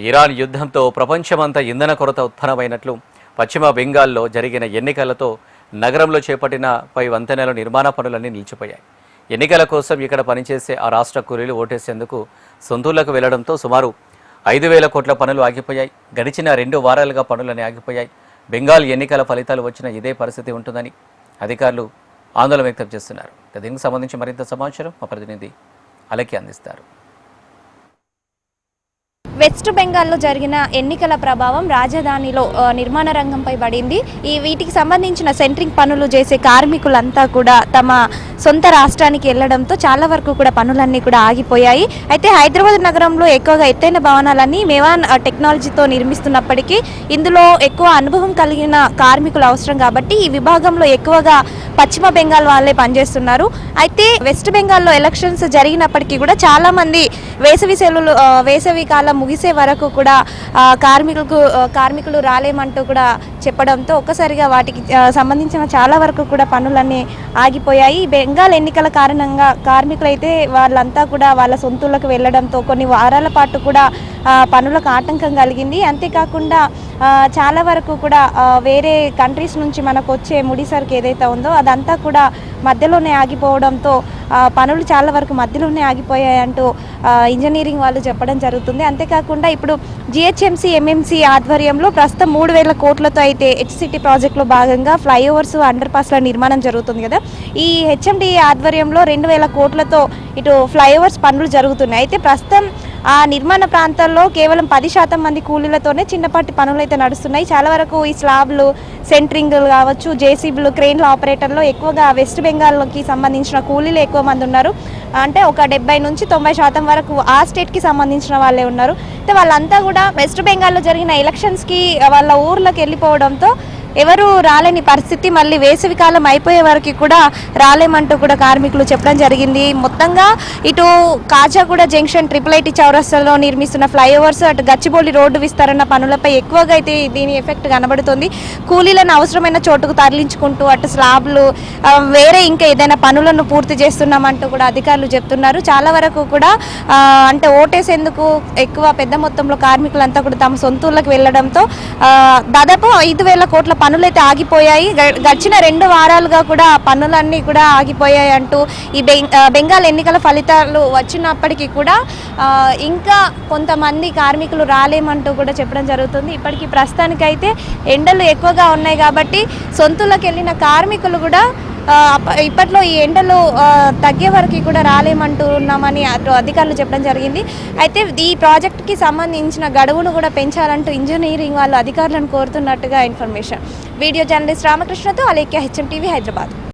Iran యుద్ధంతో ప్రపంచమంతా ఇంధన కొరత ఉత్పన్నమైనట్లు పశ్చిమ బెంగాల్లో జరిగిన ఎన్నికలతో నగరంలో చేపట్టిన పై వంతెనల నిర్మాణ పనులన్నీ నిలిచిపోయాయి. ఎన్నికల కోసం ఇక్కడ పనిచేసే ఆ రాష్ట్ర కూలీలు ఓటేసేందుకు సొంతూళ్లకు వెళ్లడంతో సుమారు 5,000 కోట్ల పనులు ఆగిపోయాయి. గడిచిన 2 వారాలుగా పనులన్నీ ఆగిపోయాయి. బెంగాల్ ఎన్నికల ఫలితాలు వచ్చిన ఇదే పరిస్థితి ఉంటుందని అధికారులు ఆందోళన వ్యక్తం చేస్తున్నారు. దీనికి సంబంధించి మరింత సమాచారం మా ప్రతినిధి అలకి అందిస్తారు. వెస్ట్ బెంగాల్లో జరిగిన ఎన్నికల ప్రభావం రాజధానిలో నిర్మాణ రంగంపై పడింది. వీటికి సంబంధించిన సెంట్రింగ్ పనులు చేసే కార్మికులంతా కూడా తమ సొంత రాష్ట్రానికి వెళ్లడంతో చాలా వరకు కూడా పనులన్నీ కూడా ఆగిపోయాయి. అయితే హైదరాబాద్ నగరంలో ఎక్కువగా ఎత్తైన భవనాలన్నీ మేవాన్ టెక్నాలజీతో నిర్మిస్తున్నప్పటికీ ఇందులో ఎక్కువ అనుభవం కలిగిన కార్మికులు అవసరం కాబట్టి ఈ విభాగంలో ఎక్కువగా పశ్చిమ బెంగాల్ వాళ్ళే పనిచేస్తున్నారు. అయితే వెస్ట్ బెంగాల్లో ఎలక్షన్స్ జరిగినప్పటికీ కూడా చాలామంది వేసవి కాలం ముగిసే వరకు కూడా కార్మికులు రాలేమంటూ కూడా చెప్పడంతో ఒక్కసారిగా వాటికి సంబంధించిన చాలా వరకు కూడా పనులన్నీ ఆగిపోయాయి. బెంగాల్ ఎన్నికల కారణంగా కార్మికులైతే వాళ్ళంతా కూడా వాళ్ళ సొంతూళ్ళకు వెళ్లడంతో కొన్ని వారాల పాటు కూడా పనులకు ఆటంకం కలిగింది. అంతేకాకుండా చాలా వరకు కూడా వేరే కంట్రీస్ నుంచి మనకు వచ్చే ముడి సరుకు ఏదైతే ఉందో అదంతా కూడా మధ్యలోనే ఆగిపోవడంతో పనులు చాలా వరకు మధ్యలోనే ఆగిపోయాయంటూ ఇంజనీరింగ్ వాళ్ళు చెప్పడం జరుగుతుంది. అంతేకాకుండా ఇప్పుడు జిహెచ్ఎంసీ ఎంఎంసీ ఆధ్వర్యంలో ప్రస్తుతం 3,000 కోట్లతో అయితే హెచ్సిటీ ప్రాజెక్టులో భాగంగా ఫ్లైఓవర్స్ అండర్ పాస్ల నిర్మాణం జరుగుతుంది కదా. ఈ హెచ్ఎండి ఆధ్వర్యంలో 2,000 కోట్లతో ఇటు ఫ్లైఓవర్స్ పనులు జరుగుతున్నాయి. అయితే ప్రస్తుతం ఆ నిర్మాణ ప్రాంతాల్లో కేవలం 10% మంది కూలీలతోనే చిన్నపాటి పనులు అయితే నడుస్తున్నాయి. చాలా వరకు ఈ స్లాబ్లు, సెంట్రింగ్లు కావచ్చు, జేసీబీలు, క్రెయిన్ల ఆపరేటర్లో ఎక్కువగా వెస్ట్ బెంగాల్కి సంబంధించిన కూలీలు ఎక్కువ మంది ఉన్నారు. అంటే ఒక 70 నుంచి 90% వరకు ఆ స్టేట్కి సంబంధించిన వాళ్ళే ఉన్నారు. అయితే వాళ్ళంతా కూడా వెస్ట్ బెంగాల్లో జరిగిన ఎలక్షన్స్కి వాళ్ళ ఊర్లోకి వెళ్ళిపోవడంతో ఎవరు రాలేని పరిస్థితి. మళ్ళీ వేసవి కాలం అయిపోయే వరకు కూడా రాలేమంటూ కూడా కార్మికులు చెప్పడం జరిగింది. మొత్తంగా ఇటు కాజాగూడ జంక్షన్, IIIT చౌరస్తాలో నిర్మిస్తున్న ఫ్లైఓవర్స్, అటు గచ్చిబౌలి రోడ్డు విస్తరణ పనులపై ఎక్కువగా అయితే దీని ఎఫెక్ట్ కనబడుతుంది. కూలీలను అవసరమైన చోటుకు తరలించుకుంటూ అటు స్లాబ్లు వేరే ఇంకా ఏదైనా పనులను పూర్తి చేస్తున్నామంటూ కూడా అధికారులు చెప్తున్నారు. చాలా వరకు కూడా అంటే ఓటేసేందుకు ఎక్కువ పెద్ద మొత్తంలో కార్మికులంతా కూడా తమ సొంతూళ్ళకి వెళ్లడంతో దాదాపు 5,000 కోట్ల పనులైతే ఆగిపోయాయి. గడిచిన 2 వారాలుగా కూడా పనులన్నీ కూడా ఆగిపోయాయి అంటూ ఈ బెంగాల్ ఎన్నికల ఫలితాలు వచ్చినప్పటికీ కూడా ఇంకా కొంతమంది కార్మికులు రాలేమంటూ కూడా చెప్పడం జరుగుతుంది. ఇప్పటికీ ప్రస్తుతానికైతే ఎండలు ఎక్కువగా ఉన్నాయి కాబట్టి సొంతూళ్ళకి వెళ్ళిన కార్మికులు కూడా ఇప్పట్లో ఈ ఎండలు తగ్గే వరకు కూడా రాలేమంటున్నామని అధికారులు చెప్పడం జరిగింది. అయితే ఈ ప్రాజెక్టుకి సంబంధించిన గడువును కూడా పెంచాలంటూ ఇంజనీరింగ్ వాళ్ళు అధికారులను కోరుతున్నట్టుగా ఇన్ఫర్మేషన్. వీడియో జర్నలిస్ట్ రామకృష్ణతో అలేఖ్య, HM టీవీ, హైదరాబాద్.